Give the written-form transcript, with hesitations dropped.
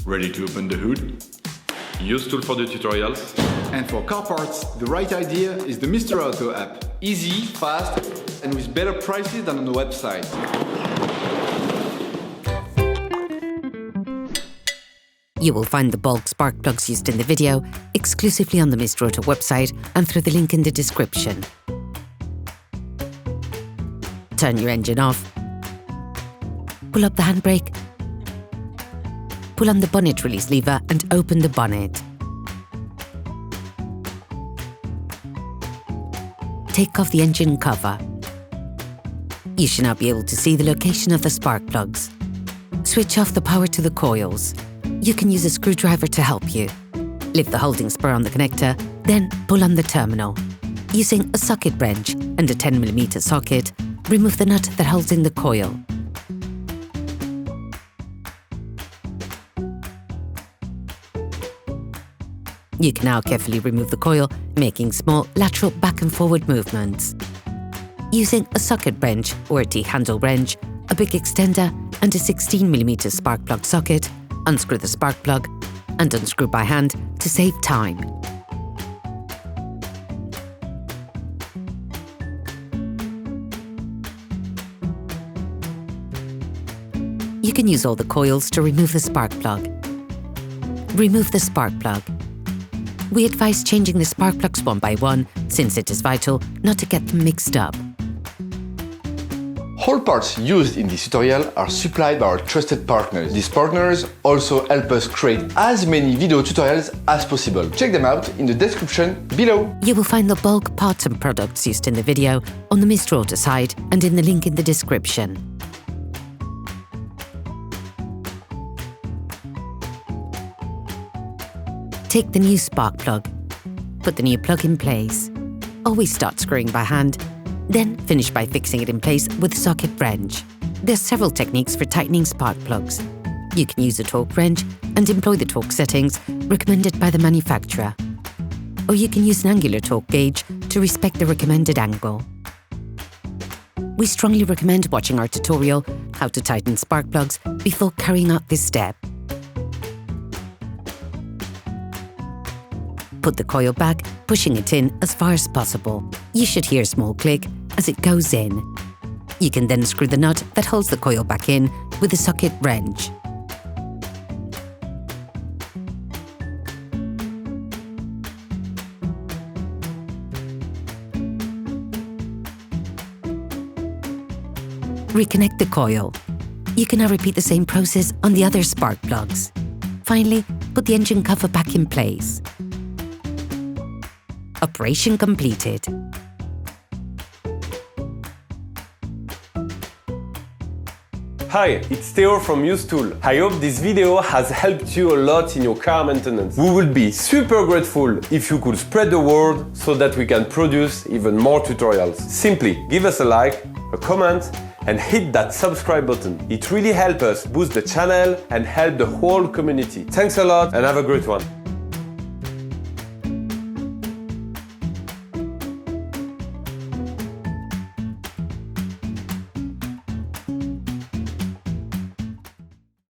Ready to open the hood? UseTool for the tutorials. And for car parts, the right idea is the Mr. Auto app. Easy, fast, and with better prices than on the website. You will find the bulk spark plugs used in the video exclusively on the Mr. Auto website and through the link in the description. Turn your engine off. Pull up the handbrake. Pull on the bonnet release lever and open the bonnet. Take off the engine cover. You should now be able to see the location of the spark plugs. Switch off the power to the coils. You can use a screwdriver to help you. Lift the holding spur on the connector, then pull on the terminal. Using a socket wrench and a 10mm socket, remove the nut that holds in the coil. You can now carefully remove the coil, making small lateral back and forward movements. Using a socket wrench or a T-handle wrench, a big extender and a 16mm spark plug socket, unscrew the spark plug and unscrew by hand to save time. You can use all the coils to remove the spark plug. Remove the spark plug. We advise changing the spark plugs one by one, since it is vital not to get them mixed up. All parts used in this tutorial are supplied by our trusted partners. These partners also help us create as many video tutorials as possible. Check them out in the description below. You will find the bulk parts and products used in the video on the Mr. Auto site and in the link in the description. Take the new spark plug. Put the new plug in place. Always start screwing by hand, then finish by fixing it in place with a socket wrench. There are several techniques for tightening spark plugs. You can use a torque wrench and employ the torque settings recommended by the manufacturer. Or you can use an angular torque gauge to respect the recommended angle. We strongly recommend watching our tutorial how to tighten spark plugs before carrying out this step. Put the coil back, pushing it in as far as possible. You should hear a small click as it goes in. You can then screw the nut that holds the coil back in with a socket wrench. Reconnect the coil. You can now repeat the same process on the other spark plugs. Finally, put the engine cover back in place. Operation completed. Hi, it's Theo from UseTool. I hope this video has helped you a lot in your car maintenance. We would be super grateful if you could spread the word so that we can produce even more tutorials. Simply give us a like, a comment, and hit that subscribe button. It really helps us boost the channel and help the whole community. Thanks a lot and have a great one.